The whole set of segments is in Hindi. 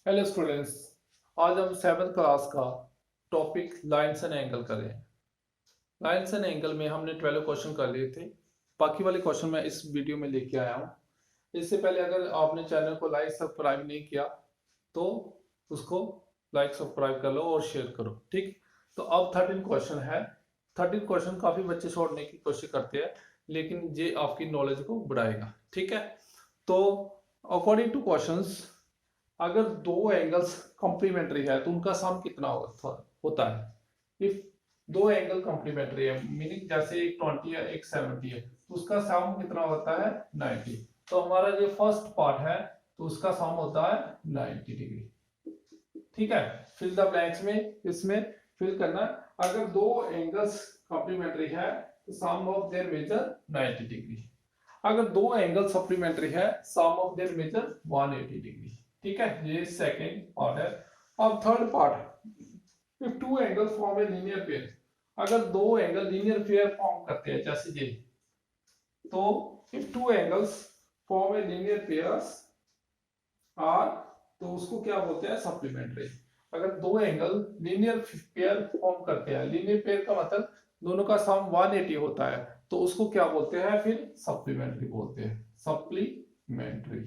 हेलो स्टूडेंट्स, आज हम 7th क्लास का टॉपिक लाइन्स एंड एंगल करें। लाइन्स एंड एंगल में हमने 12 क्वेश्चन कर लिए थे। बाकी वाले क्वेश्चन मैं इस वीडियो में लेके आया हूँ। इससे पहले अगर आपने चैनल को लाइक सब्सक्राइब नहीं किया तो उसको लाइक सब्सक्राइब कर लो और शेयर करो, ठीक। तो अब 13 क्वेश्चन है। 13 क्वेश्चन काफ़ी बच्चे छोड़ने की कोशिश करते हैं, लेकिन ये आपकी नॉलेज को बढ़ाएगा, ठीक है। तो अकॉर्डिंग टू क्वेश्चंस, अगर दो एंगल्स कॉम्प्लीमेंट्री है तो उनका सम कितना होता है। इफ दो एंगल कॉम्प्लीमेंट्री है, मीनिंग जैसे एक 20 है एक 70 है, तो उसका सम कितना होता है 90। तो हमारा जो फर्स्ट पार्ट है तो उसका सम होता है 90 डिग्री, ठीक है। फिल द ब्लैंक्स में इसमें फिल करना। अगर दो एंगल्स कॉम्प्लीमेंट्री है तो सम ऑफ देयर मेजर 90 डिग्री। अगर दो एंगल सप्लीमेंट्री है, सम ऑफ देयर मेजर 180 डिग्री, ठीक है। ये सेकंड पार्ट है। अब third part, if two angles form a linear pair. अगर दो एंगल लीनियर पेयर फॉर्म करते हैं जैसे ये, तो if two angles form a linear pairs are, तो उसको क्या बोलते हैं सप्लीमेंट्री। अगर दो एंगल लीनियर पेयर फॉर्म करते हैं, लीनियर पेयर का मतलब दोनों का सम 180 होता है, तो उसको क्या बोलते हैं फिर सप्लीमेंट्री बोलते हैं, सप्लीमेंट्री,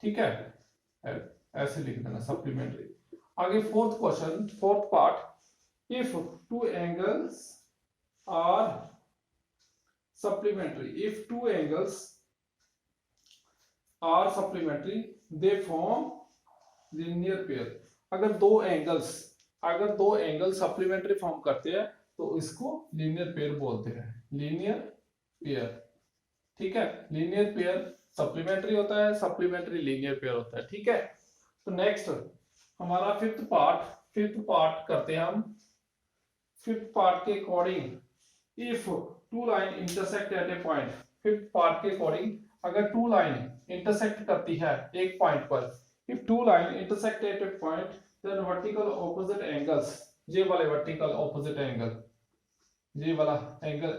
ठीक है। ऐसे लिख देना सप्लीमेंट्री। आगे fourth question, fourth part, if two angles are supplementary, if two angles are supplementary they form linear pair. अगर दो एंगल सप्लीमेंट्री फॉर्म करते हैं तो इसको लीनियर पेयर बोलते हैं, लीनियर पेयर, ठीक है। लीनियर पेयर सप्लीमेंट्री होता है, सप्लीमेंट्री लीनियर पेयर होता है, ठीक है। तो नेक्स्ट हमारा फिफ्थ पार्ट करते हैं हम। फिफ्थ पार्ट के according, if two line intersect at a point. Fifth part के अकॉर्डिंग, अगर टू लाइन इंटरसेक्ट करती है एक पॉइंट पर, if two line intersect at a point, then vertical opposite angles, ये वाले वर्टिकल ऑपोजिट एंगल, ये वाला angle,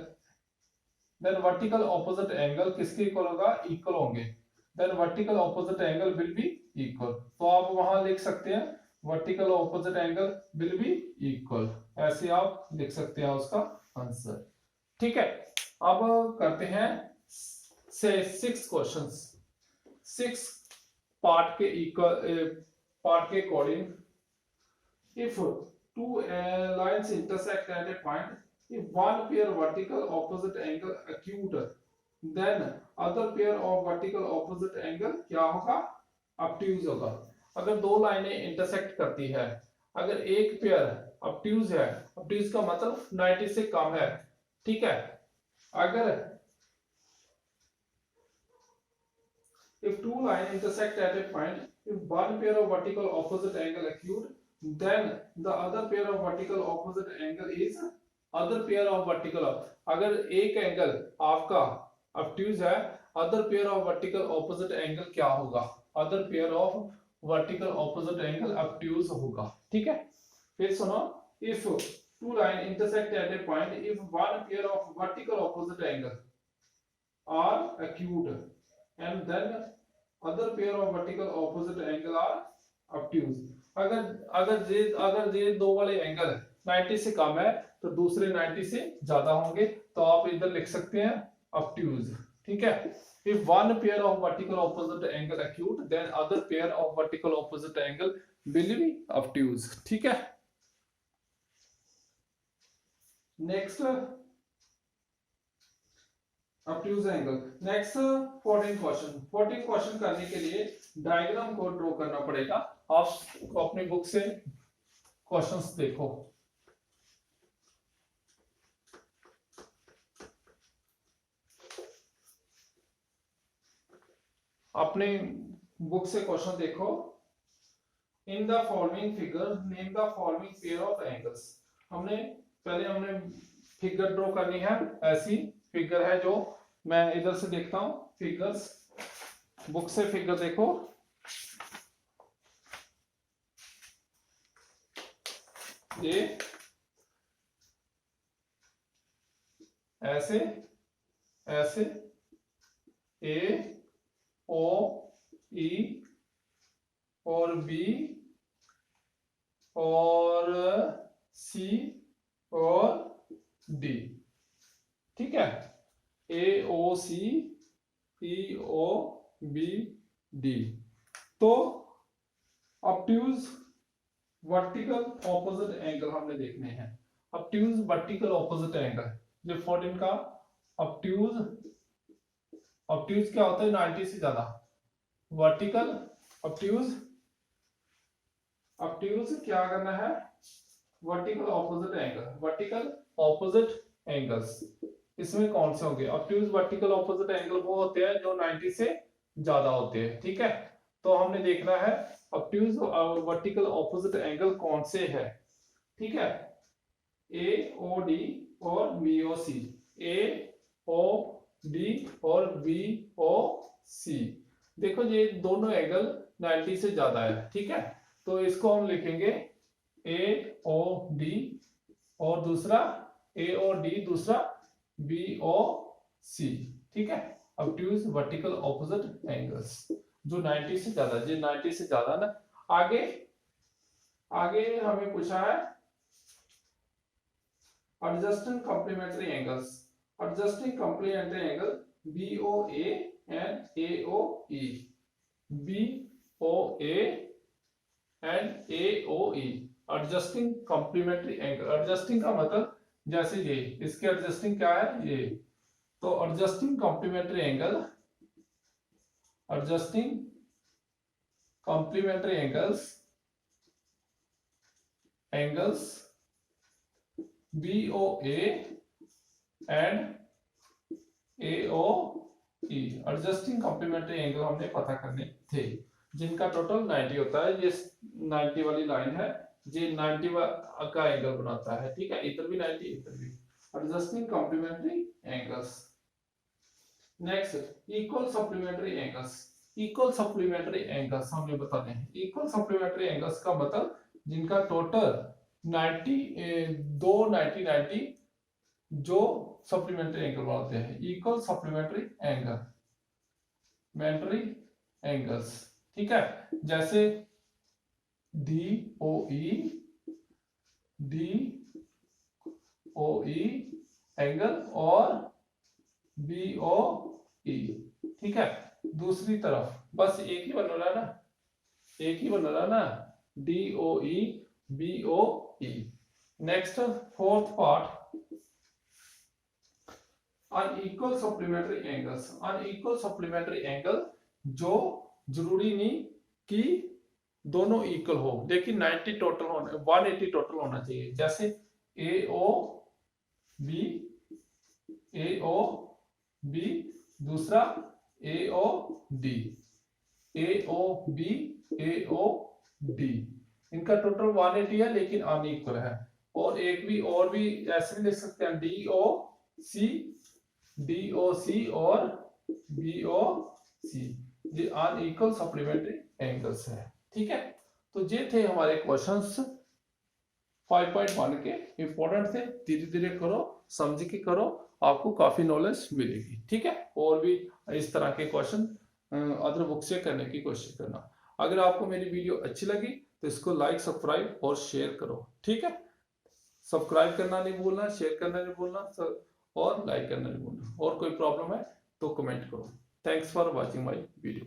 then vertical opposite angle किसके इक्वल होगा, इक्वल होंगे। Then vertical opposite angle will be equal. तो आप वहां लिख सकते हैं vertical opposite angle will be equal, ऐसे आप लिख सकते हैं उसका आंसर, ठीक है। अब करते हैं से 6 क्वेश्चंस। 6 पार्ट के इक्वल पार्ट के according, if two lines intersect at a point, if one pair vertical opposite angle acute, then other pair of vertical opposite angle क्या होगा, obtuse होगा। अगर दो लाइनें इंटरसेक्ट करती है, अगर एक पेयर obtuse है, obtuse का मतलब 90 से कम है, ठीक है। अगर if two lines intersect at a point, if one pair of vertical opposite angle acute, then the other pair of vertical opposite angle is other pair of vertical। अगर एक एंगल आपका obtuse है, other pair of vertical opposite angle क्या होगा, other pair of vertical opposite angle obtuse होगा, ठीक है। फिर सुनो, if two line intersect at a point, if one pair of vertical opposite angle are acute, and then other pair of vertical opposite angle are obtuse। अगर ये दो वाले एंगल 90 से कम है तो दूसरे 90 से ज्यादा होंगे, तो आप इधर लिख सकते हैं obtuse, ठीक है। if one pair of vertical opposite angle acute, then other pair of vertical opposite angle will be obtuse, ठीक है। Next obtuse angle. Next 14 question. 14 question करने के लिए डायग्राम को ड्रॉ करना पड़ेगा। आप अपनी बुक से क्वेश्चंस देखो। अपने बुक से क्वेश्चन देखो। In the following figure name the following pair of angles. हमने फिगर ड्रॉ करनी है। ऐसी फिगर है जो मैं इधर से देखता हूं फिगर्स, बुक से फिगर देखो। ये ऐसे ऐसे ए ओ ई और बी और सी और डी, ठीक है, ए ओ सी ई ओ बी डी। तो ऑब्ट्यूज वर्टिकल ऑपोजिट एंगल हमने देखने हैं। ऑब्ट्यूज वर्टिकल ऑपोजिट एंगल, जो फॉर्टिन का ऑब्ट्यूज, ऑब्ट्यूज क्या होता है 90 से ज्यादा, वर्टिकल ऑब्ट्यूज, ऑब्ट्यूज क्या करना है, vertical opposite angle, vertical opposite angles. इसमें कौन से होंगे ऑब्ट्यूज वर्टिकल ऑपोजिट एंगल? वो होते हैं जो 90 से ज्यादा होते हैं, ठीक है। तो हमने देखना है ऑब्ट्यूज वर्टिकल ऑपोजिट एंगल कौन से है, ठीक है, ए ओ डी और बी ओ सी, ए ओ डी और बी ओ सी। देखो ये दोनों एंगल 90 से ज्यादा है, ठीक है, तो इसको हम लिखेंगे ए ओ डी और दूसरा ए ओ डी, दूसरा बी ओ सी, ठीक है। ऑब्ट्यूज वर्टिकल ऑपोजिट एंगल्स जो 90 से ज्यादा, जो 90 से ज्यादा ना। आगे आगे हमें पूछा है adjusting complementary angles, adjusting complementary angle BOA and AOE, BOA and AOE, adjusting complementary angle। adjusting का मतलब जैसे ये, इसके adjusting क्या है ये, तो adjusting complementary angle, adjusting complementary angles, angles BOA and AOE, adjusting complementary angle हमने पता करने थे, जिनका टोटल 90 होता है। ये 90 वाली लाइन है, ये 90 का एंगल बनाता है, ठीक है, इधर भी 90, इधर भी, adjusting complementary angles. Next equal supplementary angles, equal supplementary angles हमने बताने हैं। इक्वल सप्लीमेंट्री एंगल्स का मतलब जिनका टोटल 90 दो 90 90 जो सप्लीमेंट्री एंगल बनाते हैं, इक्वल सप्लीमेंट्री एंगल, मेंट्री एंगल्स, ठीक है, जैसे डी ओ ई एंगल और बी ओ ई, ठीक है। दूसरी तरफ बस एक ही बन रहा है ना, एक ही बन रहा है ना, D O E B O E. Next fourth part, unequal supplementary angles, unequal supplementary angle जो जरूरी नहीं कि दोनों इक्वल हो, लेकिन 90 टोटल होने, 180 टोटल होना चाहिए। जैसे ए ओ बी दूसरा ए ओ डी, ए ओ बी ए ओ डी, इनका टोटल 180 है लेकिन अनइक्वल है। और एक भी और भी ऐसे भी लिख सकते हैं, डी ओ सी और बी ओ सी, ये अनइक्वल सप्लीमेंट्री एंगल्स है, ठीक है। तो ये थे हमारे क्वेश्चंस 5.1 के, इंपॉर्टेंट थे, धीरे धीरे करो, समझ के करो, आपको काफी नॉलेज मिलेगी, ठीक है। और भी इस तरह के क्वेश्चन अदर बुक से करने की कोशिश करना। अगर आपको मेरी वीडियो अच्छी लगी तो इसको लाइक, सब्सक्राइब और शेयर करो, ठीक है। सब्सक्राइब करना नहीं भूलना, शेयर करना नहीं भूलना और लाइक करना नहीं भूलना। और कोई प्रॉब्लम है तो कमेंट करो। Thanks for watching my video.